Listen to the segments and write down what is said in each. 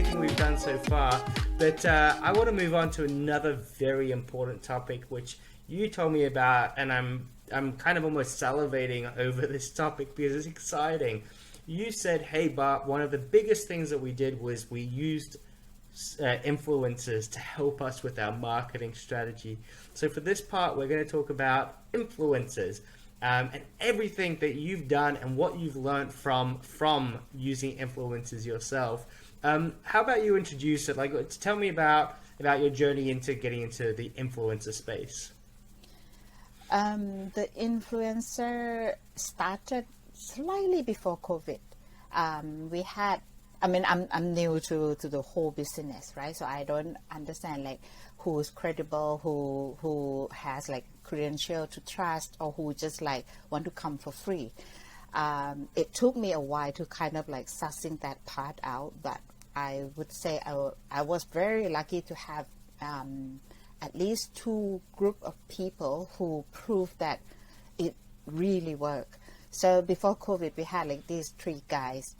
everything we've done so far, but I want to move on to another very important topic, which you told me about, and I'm kind of almost salivating over this topic because it's exciting. You said, hey, Bart, one of the biggest things that we did was we used influencers to help us with our marketing strategy. So for this part, we're going to talk about influencers and everything that you've done and what you've learned from using influencers yourself. How about you introduce it? Like, tell me about your journey into getting into the influencer space. The influencer started slightly before COVID. We had, I mean, I'm new to the whole business, right? So I don't understand like who's credible, who has like credential to trust, or who just like want to come for free. It took me a while to kind of like sussing that part out, but I would say I was very lucky to have at least 2 group of people who proved that it really worked. So before COVID, we had like these 3 guys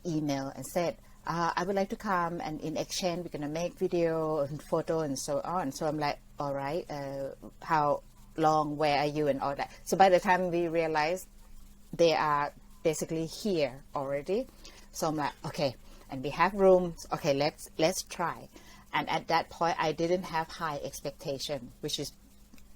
email and said, I would like to come, and in exchange we're gonna make video and photo and so on. So I'm like, all right, how long, where are you, and all that. So by the time we realized they are basically here already, so I'm like, okay, and we have rooms, okay, let's try. And at that point I didn't have high expectation, which is,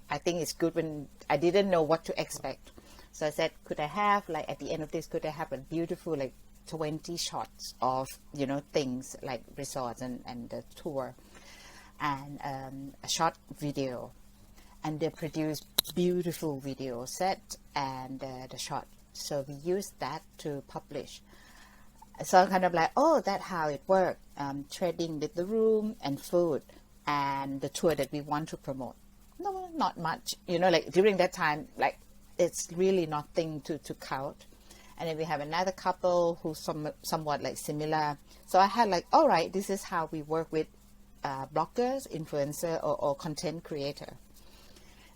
I think it's good when I didn't know what to expect. So I said, could I have, like, at the end of this, could I have a beautiful, like, 20 shots of, you know, things like resorts and the tour, and a short video, and they produced beautiful video set and the shot. So we used that to publish. So I'm kind of like, oh, that's how it worked. Trading with the room and food and the tour that we want to promote. No, not much. You know, like during that time, like it's really nothing to count. And then we have another couple who's somewhat like similar. So I had like, all right, this is how we work with bloggers, influencer, or content creator.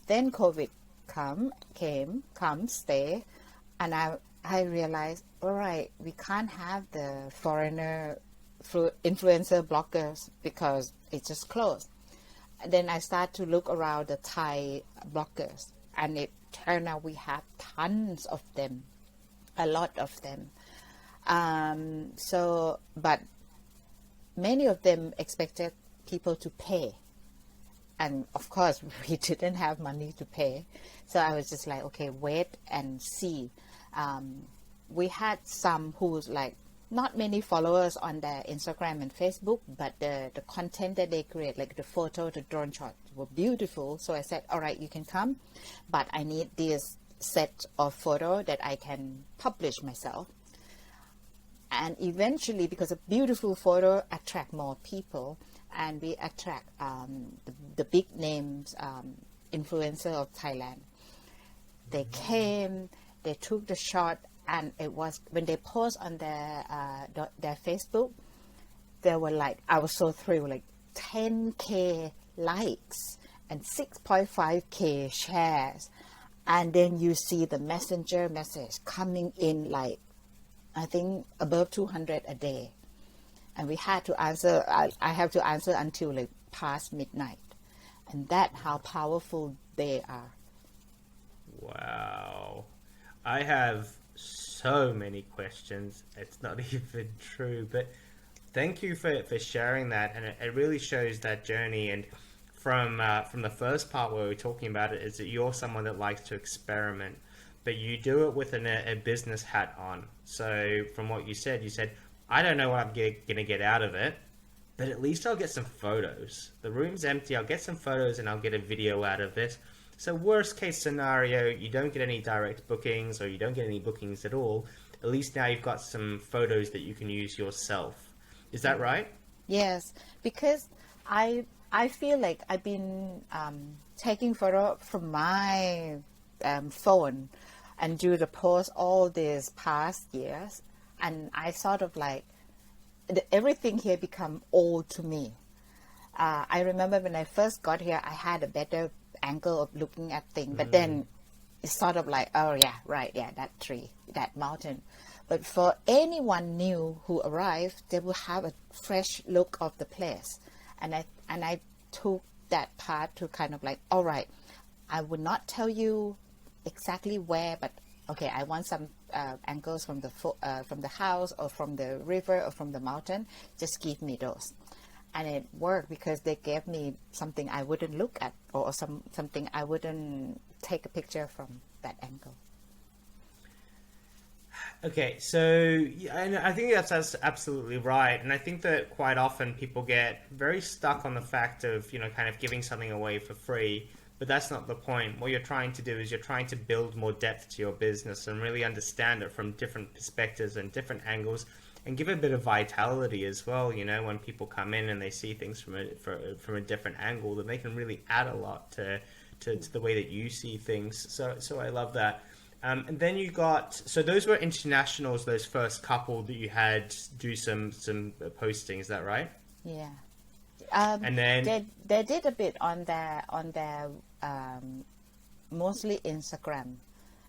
Then COVID stay, and I realized, all right, we can't have the foreigner influencer bloggers because it's just closed. And then I start to look around the Thai bloggers, and it turned out we have tons of them, a lot of them. But many of them expected people to pay. And of course, we didn't have money to pay. So I was just like, okay, wait and see. We had some who's like, not many followers on their Instagram and Facebook, but the content that they create, like the photo, the drone shot, were beautiful. So I said, all right, you can come, but I need this set of photo that I can publish myself. And eventually, because a beautiful photo attract more people, and we attract the big names, influencer of Thailand. They came, they took the shot, and it was when they post on their Facebook, they were like, I was so thrilled, like 10K likes and 6.5K shares. And then you see the messenger message coming in, like I think above 200 a day. And we had to answer, I have to answer until like past midnight. And that's how powerful they are. Wow. I have so many questions. It's not even true. But thank you for sharing that. And it really shows that journey. And from the first part where we were talking about it, is that you're someone that likes to experiment, but you do it with a business hat on. So from what you said, I don't know what I'm going to get out of it, but at least I'll get some photos. The room's empty, I'll get some photos and I'll get a video out of it. So worst case scenario, you don't get any direct bookings or you don't get any bookings at all. At least now you've got some photos that you can use yourself. Is that right? Yes, because I feel like I've been taking photo from my phone and do the post all these past years. And I sort of like, everything here become old to me. I remember when I first got here, I had a better angle of looking at things, but then it's sort of like, oh yeah, right, yeah, that tree, that mountain. But for anyone new who arrived, they will have a fresh look of the place. And I took that part to kind of like, all right, I would not tell you exactly where, but okay, I want some angles from the house or from the river or from the mountain. Just give me those. And it worked because they gave me something I wouldn't look at, or something I wouldn't take a picture from that angle. Okay, so and I think that's absolutely right, and I think that quite often people get very stuck on the fact of, you know, kind of giving something away for free, but that's not the point. What you're trying to do is you're trying to build more depth to your business and really understand it from different perspectives and different angles, and give a bit of vitality as well. You know, when people come in and they see things from a different angle, then they can really add a lot to the way that you see things. So I love that. And then you got, so those were internationals, those first couple that you had do some posting, is that right? Yeah. And then they did a bit on their mostly Instagram,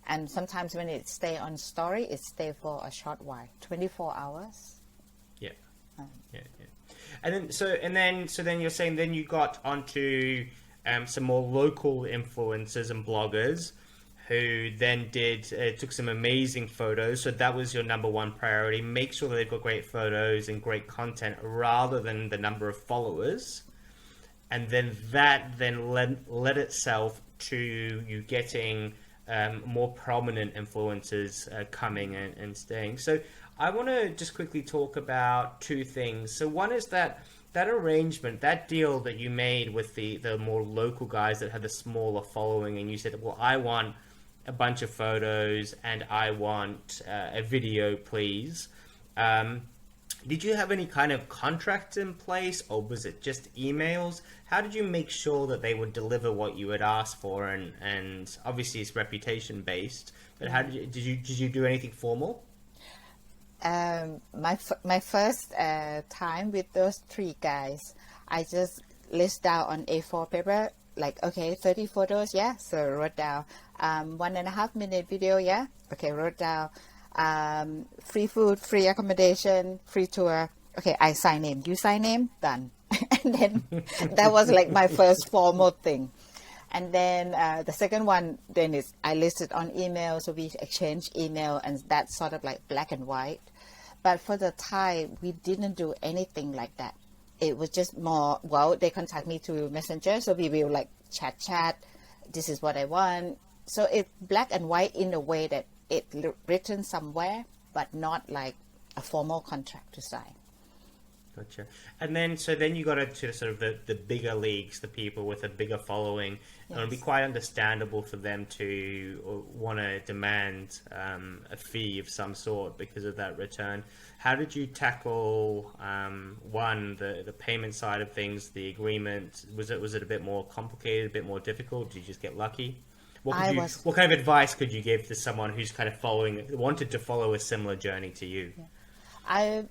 and sometimes when it stay on story, it stay for a short while, 24 hours. Yeah. Yeah. And then you're saying then you got onto some more local influencers and bloggers who then took some amazing photos. So that was your number one priority. Make sure that they've got great photos and great content rather than the number of followers. And then that then led itself to you getting more prominent influencers coming and staying. So I want to just quickly talk about two things. So one is that arrangement, that deal that you made with the more local guys that had the smaller following, and you said, well, I want a bunch of photos and I want a video, please. Did you have any kind of contract in place, or was it just emails? How did you make sure that they would deliver what you had asked for? And obviously it's reputation based, but how did you do anything formal? My first time with those three guys, I just list down on A4 paper, like, okay, 30 photos, yeah, so wrote down 1.5 minute video, yeah, okay, wrote down free food, free accommodation, free tour, okay, I sign name, you sign name, done. And then that was like my first formal thing. And then the second one then is I listed on email, so we exchange email, and that's sort of like black and white. But for the Thai, we didn't do anything like that. It was just more, well, they contact me through Messenger, so we will like chat, this is what I want. So it's black and white in a way that it written somewhere, but not like a formal contract to sign. Gotcha. And then, so then you got into sort of the bigger leagues, the people with a bigger following. Yes. And it'll be quite understandable for them to want to demand a fee of some sort because of that return. How did you tackle the payment side of things, the agreement? Was it a bit more complicated, a bit more difficult? Did you just get lucky? What kind of advice could you give to someone who's kind of wanted to follow a similar journey to you? Yeah.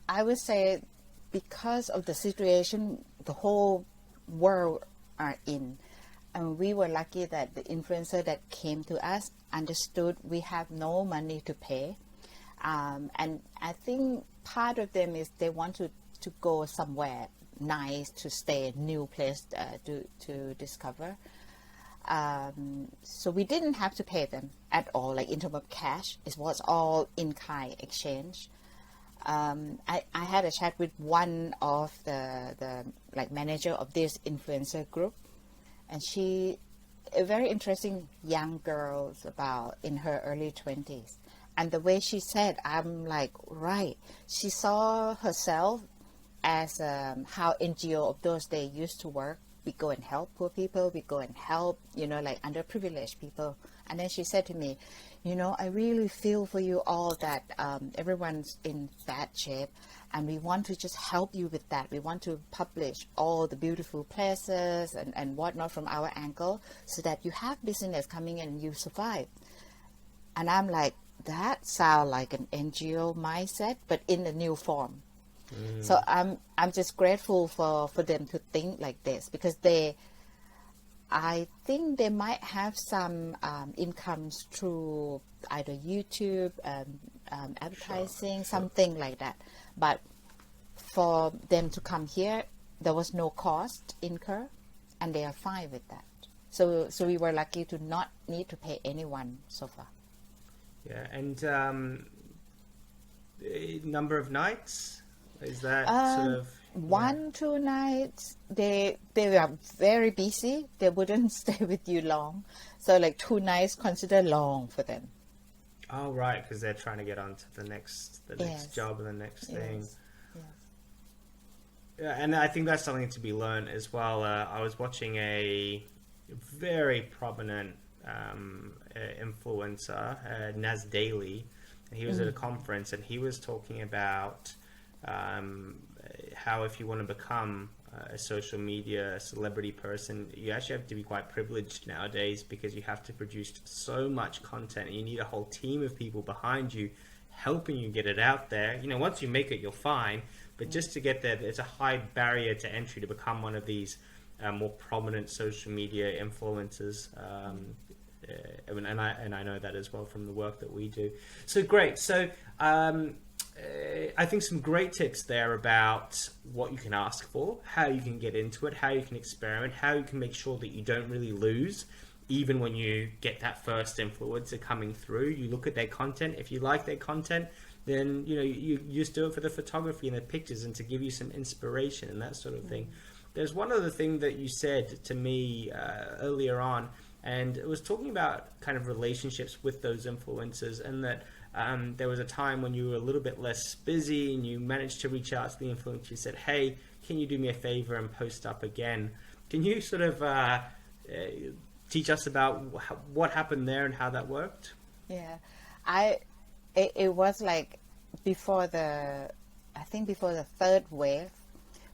I would say, because of the situation the whole world are in, and we were lucky that the influencer that came to us understood we have no money to pay, and I think part of them is they want to go somewhere nice to stay, a new place to discover. So we didn't have to pay them at all, like in terms of cash. It was all in-kind exchange. I had a chat with one of the like manager of this influencer group, and she, a very interesting young girl, about in her early 20s. And the way she said, I'm like, right. She saw herself as how NGO of those days used to work. We go and help poor people. We go and help, like underprivileged people. And then she said to me, I really feel for you all that everyone's in bad shape, and we want to just help you with that. We want to publish all the beautiful places and whatnot from our angle so that you have business coming in and you survive. And I'm like, that sounds like an NGO mindset, but in a new form. So I'm just grateful for them to think like this, because they I think they might have some incomes through either YouTube, advertising, something like that. But for them to come here, there was no cost incur, and they are fine with that. So we were lucky to not need to pay anyone so far. Yeah, and number of nights, is that sort of 1-2 nights. They were very busy. They wouldn't stay with you long. So like 2 nights consider long for them. Oh right, because they're trying to get on to the next job and the next thing. Yes. Yeah, and I think that's something to be learned as well. I was watching a very prominent influencer, Naz Daily. He was at a conference and he was talking about how if you want to become a social media celebrity person, you actually have to be quite privileged nowadays because you have to produce so much content and you need a whole team of people behind you helping you get it out there. You know, once you make it, you're fine. But just to get there, there's a high barrier to entry to become one of these more prominent social media influencers. And I know that as well from the work that we do. So great. So I think some great tips there about what you can ask for, how you can get into it, how you can experiment, how you can make sure that you don't really lose. Even when you get that first influencer coming through, you look at their content. If you like their content, then you just do it for the photography and the pictures and to give you some inspiration and that sort of thing. There's one other thing that you said to me earlier on, and it was talking about kind of relationships with those influencers, and that there was a time when you were a little bit less busy and you managed to reach out to the influencer. You said, hey, can you do me a favor and post up again? Can you sort of teach us about what happened there and how that worked? Yeah, it was like before the third wave,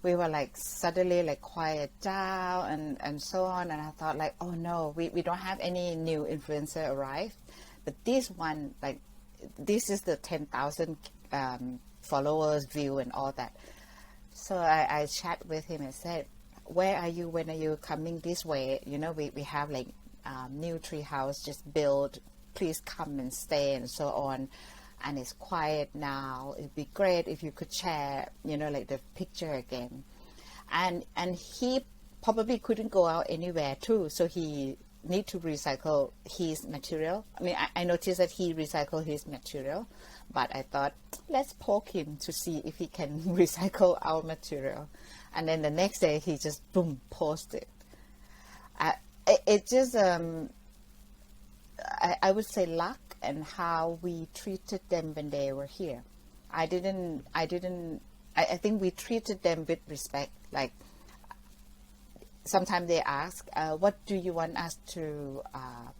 we were like suddenly like quiet down and so on, and I thought like, oh no, we don't have any new influencer arrive, but this one, like, this is the 10,000 followers view and all that. So I chat with him and said, where are you, when are you coming this way? We have like new tree house just built, please come and stay and so on, and it's quiet now. It'd be great if you could share like the picture again. And he probably couldn't go out anywhere too, so he need to recycle his material. I mean, I noticed that he recycled his material, but I thought, let's poke him to see if he can recycle our material. And then the next day he just boom posted. It just I would say luck and how we treated them when they were here. I think we treated them with respect. Like, sometimes they ask, what do you want us to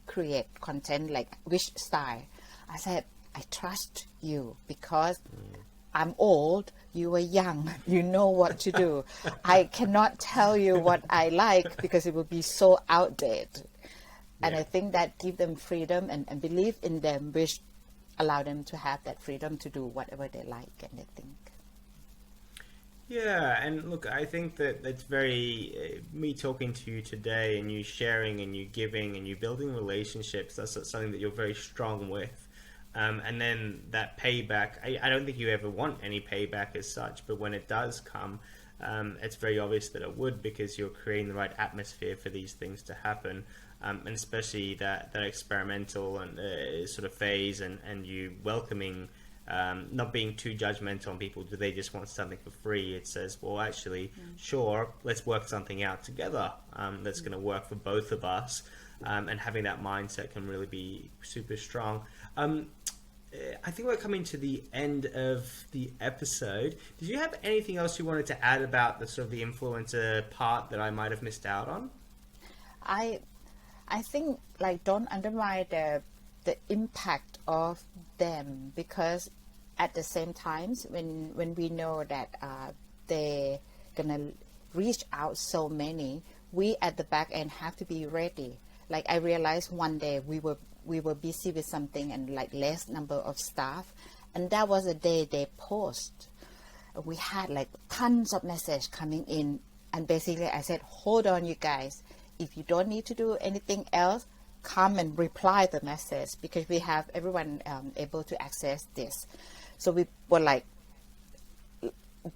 create content, like which style? I said, I trust you because I'm old, you are young, you know what to do. I cannot tell you what I like because it would be so outdated. And I think that give them freedom and believe in them, which allow them to have that freedom to do whatever they like and they think. Yeah, and look, I think that that's very, me talking to you today and you sharing and you giving and you building relationships, that's something that you're very strong with. And then that payback, I don't think you ever want any payback as such, but when it does come, it's very obvious that it would, because you're creating the right atmosphere for these things to happen. And especially that experimental and sort of phase, and you welcoming, not being too judgmental on people. Do they just want something for free? It says, well, actually, sure, let's work something out together that's going to work for both of us. And having that mindset can really be super strong. I think we're coming to the end of the episode. Did you have anything else you wanted to add about the sort of the influencer part that I might have missed out on? I think, like, don't undermine the impact of them, because at the same times when we know that they're gonna reach out so many, we at the back end have to be ready. Like, I realized one day we were busy with something and like less number of staff, and that was the day they post. We had like tons of message coming in, and basically I said, hold on you guys, if you don't need to do anything else, come and reply the message, because we have everyone able to access this. So we were like,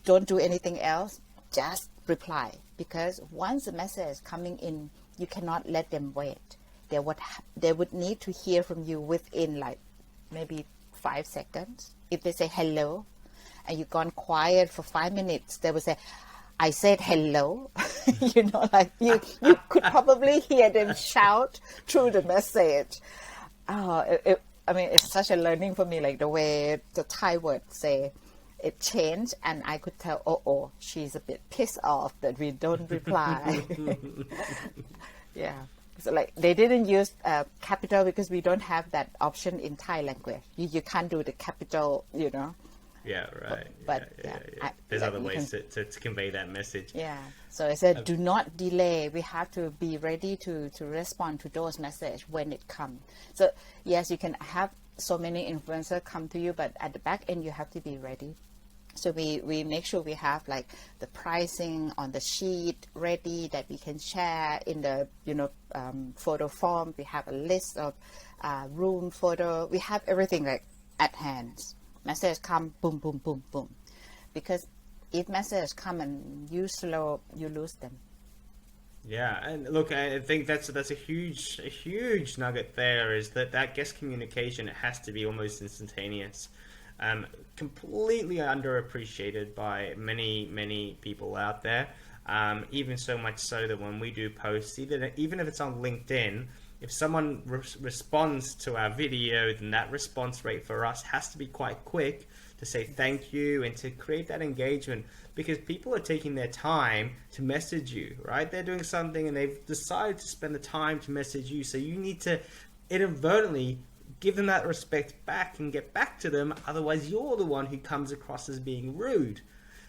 don't do anything else, just reply, because once the message is coming in, you cannot let them wait. They would need to hear from you within like maybe 5 seconds. If they say hello and you've gone quiet for 5 minutes, they will say, I said hello. You know, like you could probably hear them shout through the message. I mean, it's such a learning for me, like the way the Thai word say, it changed, and I could tell, oh, she's a bit pissed off that we don't reply. Yeah. So like they didn't use capital because we don't have that option in Thai language. You can't do the capital, you know. Yeah, right. But there's other ways to convey that message. Yeah. So I said, do not delay. We have to be ready to respond to those messages when it comes. So yes, you can have so many influencers come to you, but at the back end, you have to be ready. So we make sure we have like the pricing on the sheet ready that we can share in the, you know, photo form. We have a list of room photo. We have everything like at hand. Message come, boom, boom, boom, boom. Because if messages come and you slow, you lose them. Yeah, and look, I think that's a huge nugget there, is that guest communication, it has to be almost instantaneous. Completely underappreciated by many people out there. Even so much so that when we do posts, even if it's on LinkedIn, if someone responds to our video, then that response rate for us has to be quite quick to say thank you and to create that engagement, because people are taking their time to message you, right? They're doing something and they've decided to spend the time to message you. So you need to inadvertently give them that respect back and get back to them. Otherwise, you're the one who comes across as being rude.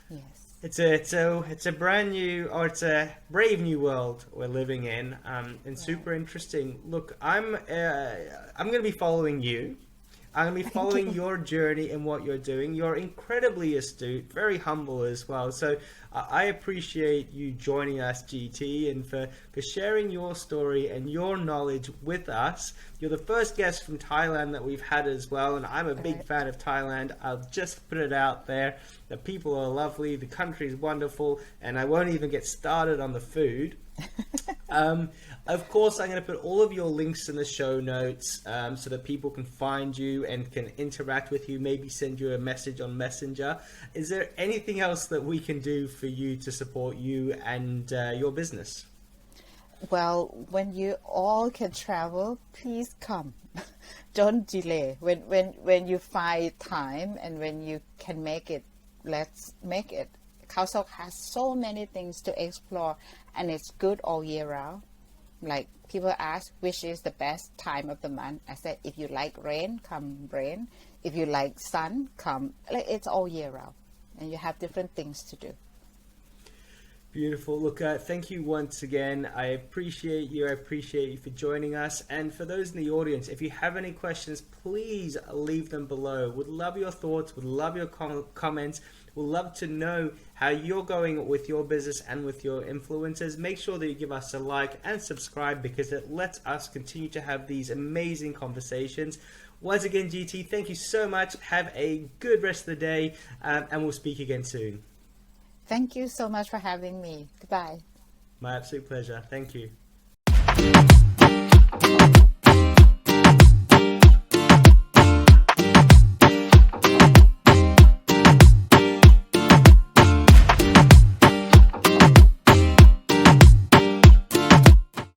Yes. It's a brand new, or it's a brave new world we're living in, and super interesting. Look, I'm going to be following you. I'm going to be following your journey and what you're doing. You're incredibly astute, very humble as well. So I appreciate you joining us, GT, and for sharing your story and your knowledge with us. You're the first guest from Thailand that we've had as well, and I'm a big fan of Thailand. I'll just put it out there. The people are lovely, the country is wonderful, and I won't even get started on the food. Of course, I'm going to put all of your links in the show notes so that people can find you and can interact with you, maybe send you a message on Messenger. Is there anything else that we can do for you to support you and your business? Well, when you all can travel, please come. Don't delay. When you find time and when you can make it, let's make it. Khao Sok has so many things to explore, and it's good all year round. Like people ask, which is the best time of the month? I said, if you like rain, come rain. If you like sun, come. Like, it's all year round, and you have different things to do. Beautiful. Look, thank you once again. I appreciate you. I appreciate you for joining us. And for those in the audience, if you have any questions, please leave them below. Would love your thoughts. Would love your comments. Would love to know how you're going with your business and with your influencers. Make sure that you give us a like and subscribe, because it lets us continue to have these amazing conversations. Once again, GT, thank you so much. Have a good rest of the day, and we'll speak again soon. Thank you so much for having me. Goodbye. My absolute pleasure. Thank you.